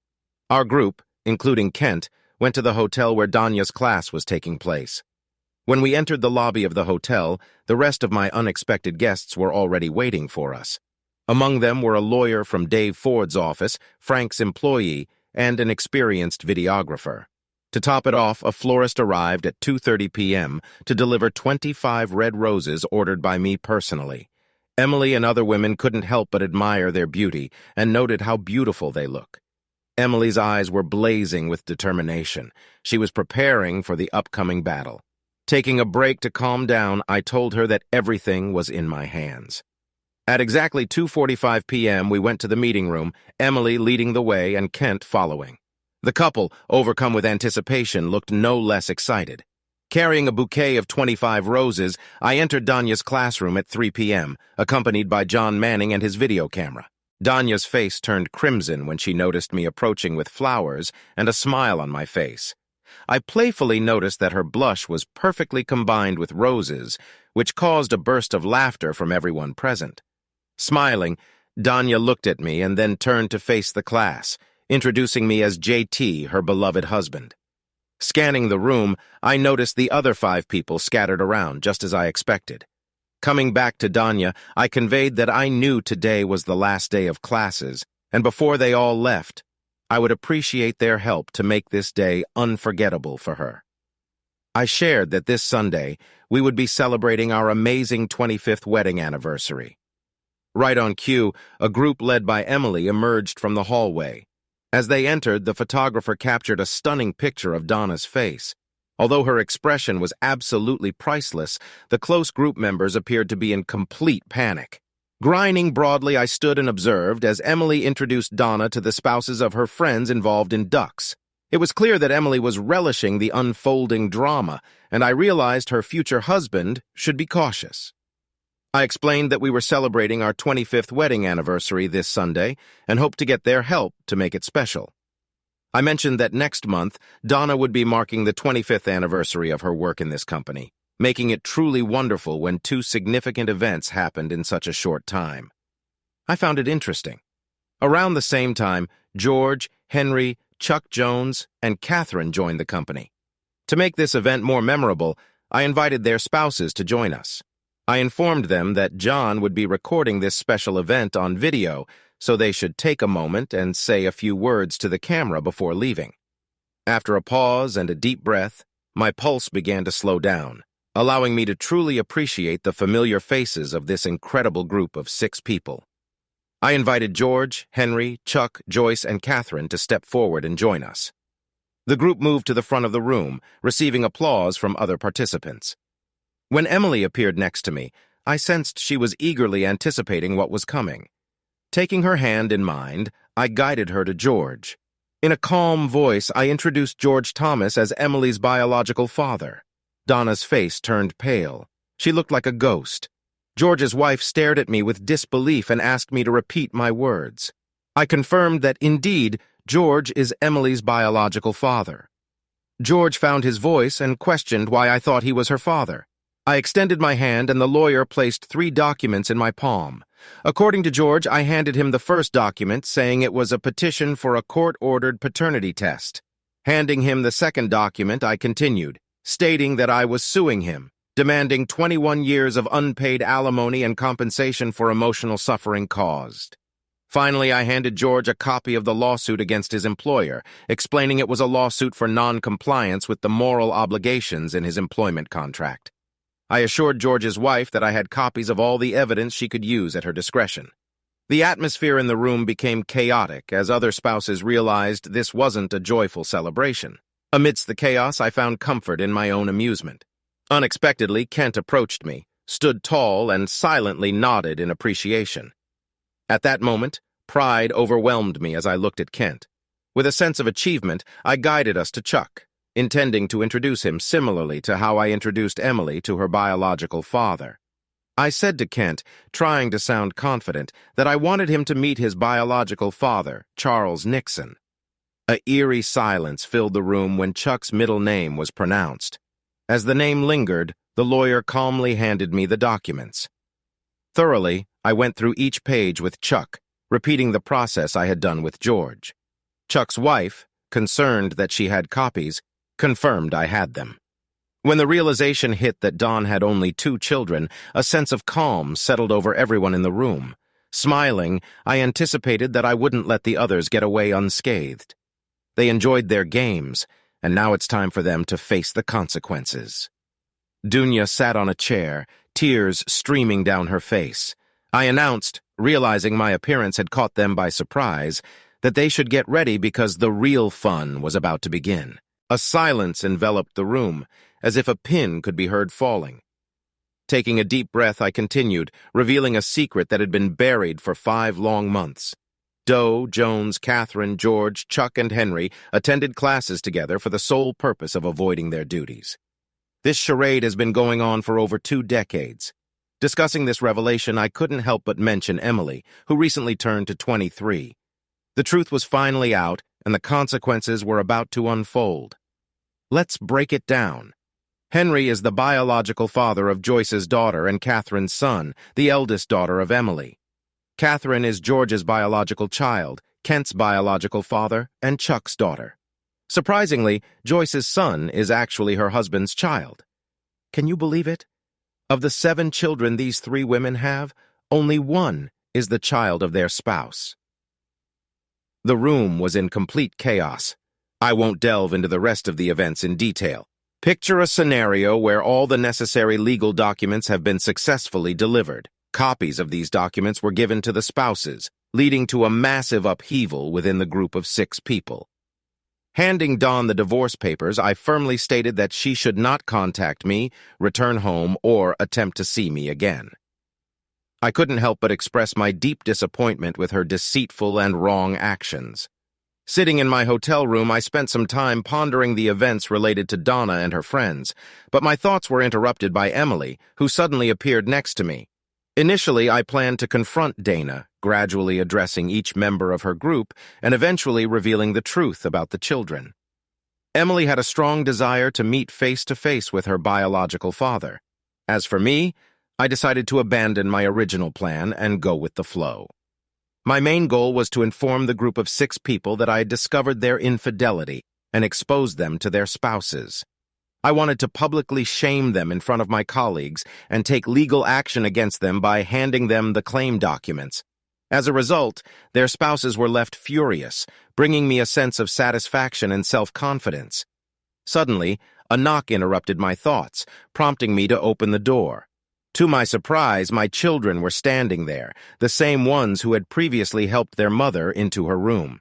Our group, including Kent, went to the hotel where Danya's class was taking place. When we entered the lobby of the hotel, the rest of my unexpected guests were already waiting for us. Among them were a lawyer from Dave Ford's office, Frank's employee, and an experienced videographer. To top it off, a florist arrived at 2:30 p.m. to deliver 25 red roses ordered by me personally. Emily and other women couldn't help but admire their beauty and noted how beautiful they look. Emily's eyes were blazing with determination. She was preparing for the upcoming battle. Taking a break to calm down, I told her that everything was in my hands. At exactly 2:45 p.m., we went to the meeting room, Emily leading the way and Kent following. The couple, overcome with anticipation, looked no less excited. Carrying a bouquet of 25 roses, I entered Danya's classroom at 3 p.m., accompanied by John Manning and his video camera. Danya's face turned crimson when she noticed me approaching with flowers and a smile on my face. I playfully noticed that her blush was perfectly combined with roses, which caused a burst of laughter from everyone present. Smiling, Danya looked at me and then turned to face the class, introducing me as JT, her beloved husband. Scanning the room, I noticed the other 5 people scattered around, just as I expected. Coming back to Danya, I conveyed that I knew today was the last day of classes, and before they all left, I would appreciate their help to make this day unforgettable for her. I shared that this Sunday, we would be celebrating our amazing 25th wedding anniversary. Right on cue, a group led by Emily emerged from the hallway. As they entered, the photographer captured a stunning picture of Donna's face. Although her expression was absolutely priceless, the close group members appeared to be in complete panic. Grinning broadly, I stood and observed as Emily introduced Donna to the spouses of her friends involved in ducks. It was clear that Emily was relishing the unfolding drama, and I realized her future husband should be cautious. I explained that we were celebrating our 25th wedding anniversary this Sunday and hoped to get their help to make it special. I mentioned that next month, Donna would be marking the 25th anniversary of her work in this company, making it truly wonderful when 2 significant events happened in such a short time. I found it interesting. Around the same time, George, Henry, Chuck Jones, and Catherine joined the company. To make this event more memorable, I invited their spouses to join us. I informed them that John would be recording this special event on video, so they should take a moment and say a few words to the camera before leaving. After a pause and a deep breath, my pulse began to slow down, allowing me to truly appreciate the familiar faces of this incredible group of 6 people. I invited George, Henry, Chuck, Joyce, and Catherine to step forward and join us. The group moved to the front of the room, receiving applause from other participants. When Emily appeared next to me, I sensed she was eagerly anticipating what was coming. Taking her hand in mind, I guided her to George. In a calm voice, I introduced George Thomas as Emily's biological father. Donna's face turned pale. She looked like a ghost. George's wife stared at me with disbelief and asked me to repeat my words. I confirmed that, indeed, George is Emily's biological father. George found his voice and questioned why I thought he was her father. I extended my hand and the lawyer placed 3 documents in my palm. According to George, I handed him the first document, saying it was a petition for a court-ordered paternity test. Handing him the second document, I continued, stating that I was suing him, demanding 21 years of unpaid alimony and compensation for emotional suffering caused. Finally, I handed George a copy of the lawsuit against his employer, explaining it was a lawsuit for non-compliance with the moral obligations in his employment contract. I assured George's wife that I had copies of all the evidence she could use at her discretion. The atmosphere in the room became chaotic as other spouses realized this wasn't a joyful celebration. Amidst the chaos, I found comfort in my own amusement. Unexpectedly, Kent approached me, stood tall, and silently nodded in appreciation. At that moment, pride overwhelmed me as I looked at Kent. With a sense of achievement, I guided us to Chuck, intending to introduce him similarly to how I introduced Emily to her biological father. I said to Kent, trying to sound confident, that I wanted him to meet his biological father, Charles Nixon. An eerie silence filled the room when Chuck's middle name was pronounced. As the name lingered, the lawyer calmly handed me the documents. Thoroughly, I went through each page with Chuck, repeating the process I had done with George. Chuck's wife, concerned that she had copies, confirmed I had them. When the realization hit that Don had only 2 children, a sense of calm settled over everyone in the room. Smiling, I anticipated that I wouldn't let the others get away unscathed. They enjoyed their games, and now it's time for them to face the consequences. Dunya sat on a chair, tears streaming down her face. I announced, realizing my appearance had caught them by surprise, that they should get ready because the real fun was about to begin. A silence enveloped the room, as if a pin could be heard falling. Taking a deep breath, I continued, revealing a secret that had been buried for 5 long months. Doe, Jones, Catherine, George, Chuck, and Henry attended classes together for the sole purpose of avoiding their duties. This charade has been going on for over 2 decades. Discussing this revelation, I couldn't help but mention Emily, who recently turned to 23. The truth was finally out, and the consequences were about to unfold. Let's break it down. Henry is the biological father of Joyce's daughter and Catherine's son, the eldest daughter of Emily. Catherine is George's biological child, Kent's biological father, and Chuck's daughter. Surprisingly, Joyce's son is actually her husband's child. Can you believe it? Of the 7 children these 3 women have, only 1 is the child of their spouse. The room was in complete chaos. I won't delve into the rest of the events in detail. Picture a scenario where all the necessary legal documents have been successfully delivered. Copies of these documents were given to the spouses, leading to a massive upheaval within the group of 6 people. Handing Dawn the divorce papers, I firmly stated that she should not contact me, return home, or attempt to see me again. I couldn't help but express my deep disappointment with her deceitful and wrong actions. Sitting in my hotel room, I spent some time pondering the events related to Donna and her friends, but my thoughts were interrupted by Emily, who suddenly appeared next to me. Initially, I planned to confront Dana, gradually addressing each member of her group and eventually revealing the truth about the children. Emily had a strong desire to meet face-to-face with her biological father. As for me, I decided to abandon my original plan and go with the flow. My main goal was to inform the group of 6 people that I had discovered their infidelity and expose them to their spouses. I wanted to publicly shame them in front of my colleagues and take legal action against them by handing them the claim documents. As a result, their spouses were left furious, bringing me a sense of satisfaction and self-confidence. Suddenly, a knock interrupted my thoughts, prompting me to open the door. To my surprise, my children were standing there, the same ones who had previously helped their mother into her room.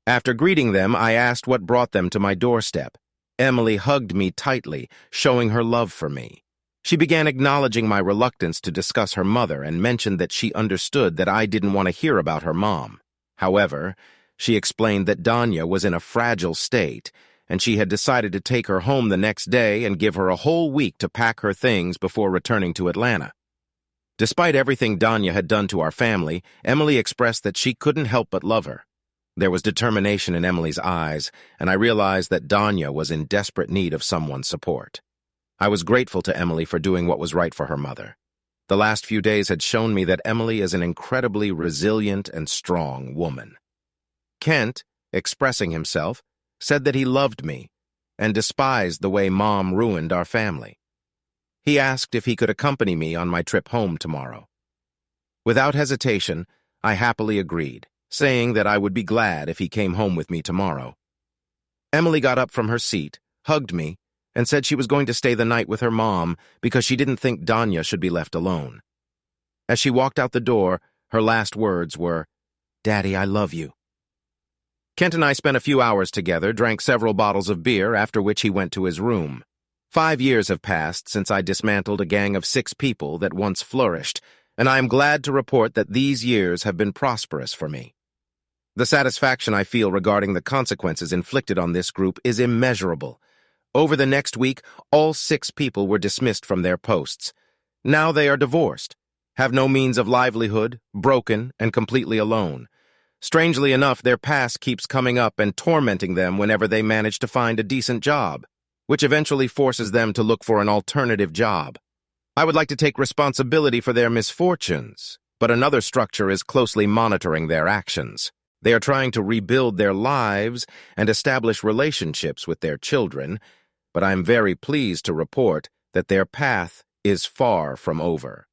After greeting them, I asked what brought them to my doorstep. Emily hugged me tightly, showing her love for me. She began acknowledging my reluctance to discuss her mother and mentioned that she understood that I didn't want to hear about her mom. However, she explained that Danya was in a fragile state, and she had decided to take her home the next day and give her a whole week to pack her things before returning to Atlanta. Despite everything Danya had done to our family, Emily expressed that she couldn't help but love her. There was determination in Emily's eyes, and I realized that Danya was in desperate need of someone's support. I was grateful to Emily for doing what was right for her mother. The last few days had shown me that Emily is an incredibly resilient and strong woman. Kent, expressing himself, said that he loved me and despised the way Mom ruined our family. He asked if he could accompany me on my trip home tomorrow. Without hesitation, I happily agreed, saying that I would be glad if he came home with me tomorrow. Emily got up from her seat, hugged me, and said she was going to stay the night with her mom because she didn't think Danya should be left alone. As she walked out the door, her last words were, "Daddy, I love you." Kent and I spent a few hours together, drank several bottles of beer, after which he went to his room. 5 years have passed since I dismantled a gang of 6 people that once flourished, and I am glad to report that these years have been prosperous for me. The satisfaction I feel regarding the consequences inflicted on this group is immeasurable. Over the next week, all 6 people were dismissed from their posts. Now they are divorced, have no means of livelihood, broken, and completely alone. Strangely enough, their past keeps coming up and tormenting them whenever they manage to find a decent job, which eventually forces them to look for an alternative job. I would like to take responsibility for their misfortunes, but another structure is closely monitoring their actions. They are trying to rebuild their lives and establish relationships with their children, but I am very pleased to report that their path is far from over.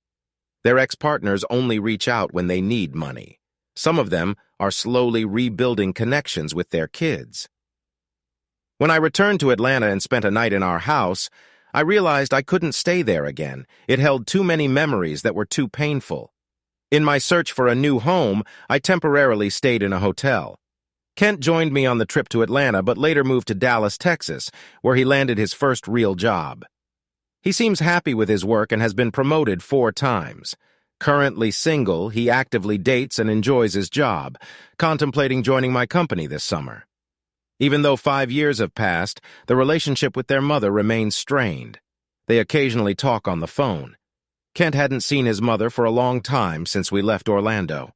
Their ex-partners only reach out when they need money. Some of them are slowly rebuilding connections with their kids. When I returned to Atlanta and spent a night in our house, I realized I couldn't stay there again. It held too many memories that were too painful. In my search for a new home, I temporarily stayed in a hotel. Kent joined me on the trip to Atlanta, but later moved to Dallas, Texas, where he landed his first real job. He seems happy with his work and has been promoted 4 times. Currently single, he actively dates and enjoys his job, contemplating joining my company this summer. Even though 5 years have passed, the relationship with their mother remains strained. They occasionally talk on the phone. Kent hadn't seen his mother for a long time since we left Orlando.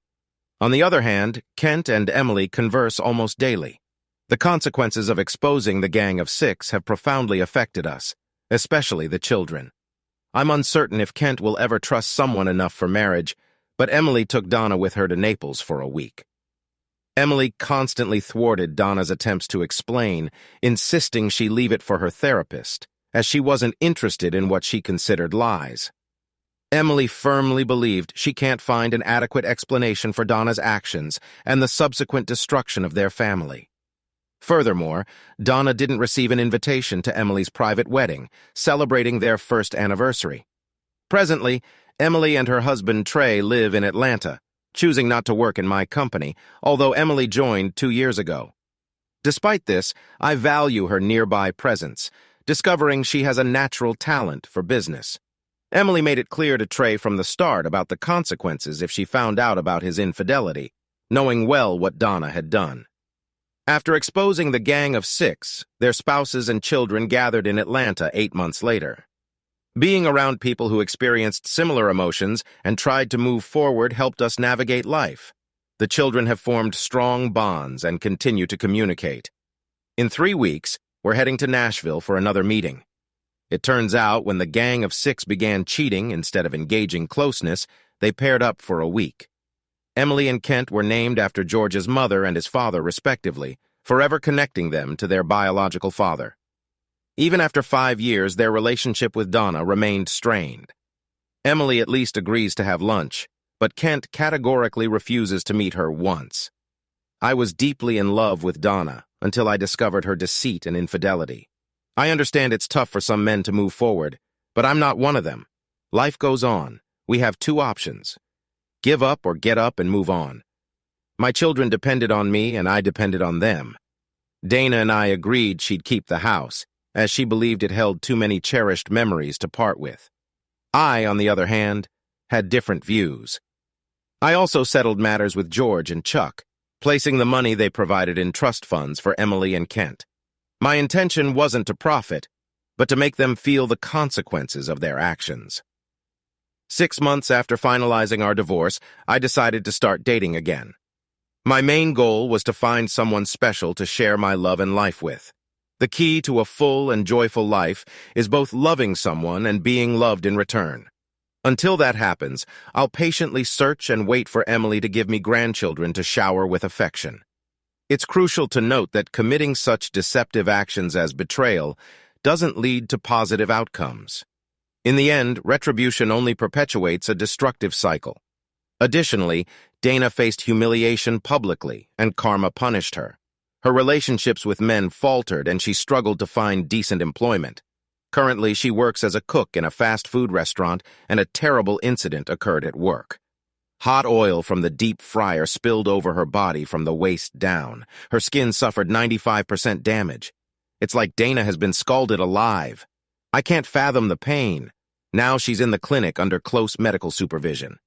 On the other hand, Kent and Emily converse almost daily. The consequences of exposing the gang of 6 have profoundly affected us, especially the children. I'm uncertain if Kent will ever trust someone enough for marriage, but Emily took Donna with her to Naples for a week. Emily constantly thwarted Donna's attempts to explain, insisting she leave it for her therapist, as she wasn't interested in what she considered lies. Emily firmly believed she can't find an adequate explanation for Donna's actions and the subsequent destruction of their family. Furthermore, Donna didn't receive an invitation to Emily's private wedding, celebrating their first anniversary. Presently, Emily and her husband Trey live in Atlanta, choosing not to work in my company, although Emily joined 2 years ago. Despite this, I value her nearby presence, discovering she has a natural talent for business. Emily made it clear to Trey from the start about the consequences if she found out about his infidelity, knowing well what Donna had done. After exposing the gang of 6, their spouses and children gathered in Atlanta 8 months later. Being around people who experienced similar emotions and tried to move forward helped us navigate life. The children have formed strong bonds and continue to communicate. In 3 weeks, we're heading to Nashville for another meeting. It turns out when the gang of 6 began cheating instead of engaging closeness, they paired up for a week. Emily and Kent were named after George's mother and his father, respectively, forever connecting them to their biological father. Even after 5 years, their relationship with Donna remained strained. Emily at least agrees to have lunch, but Kent categorically refuses to meet her once. I was deeply in love with Donna until I discovered her deceit and infidelity. I understand it's tough for some men to move forward, but I'm not one of them. Life goes on. We have 2 options. Give up or get up and move on. My children depended on me and I depended on them. Dana and I agreed she'd keep the house, as she believed it held too many cherished memories to part with. I, on the other hand, had different views. I also settled matters with George and Chuck, placing the money they provided in trust funds for Emily and Kent. My intention wasn't to profit, but to make them feel the consequences of their actions. 6 months after finalizing our divorce, I decided to start dating again. My main goal was to find someone special to share my love and life with. The key to a full and joyful life is both loving someone and being loved in return. Until that happens, I'll patiently search and wait for Emily to give me grandchildren to shower with affection. It's crucial to note that committing such deceptive actions as betrayal doesn't lead to positive outcomes. In the end, retribution only perpetuates a destructive cycle. Additionally, Dana faced humiliation publicly, and karma punished her. Her relationships with men faltered, and she struggled to find decent employment. Currently, she works as a cook in a fast food restaurant, and a terrible incident occurred at work. Hot oil from the deep fryer spilled over her body from the waist down. Her skin suffered 95% damage. It's like Dana has been scalded alive. I can't fathom the pain. Now she's in the clinic under close medical supervision.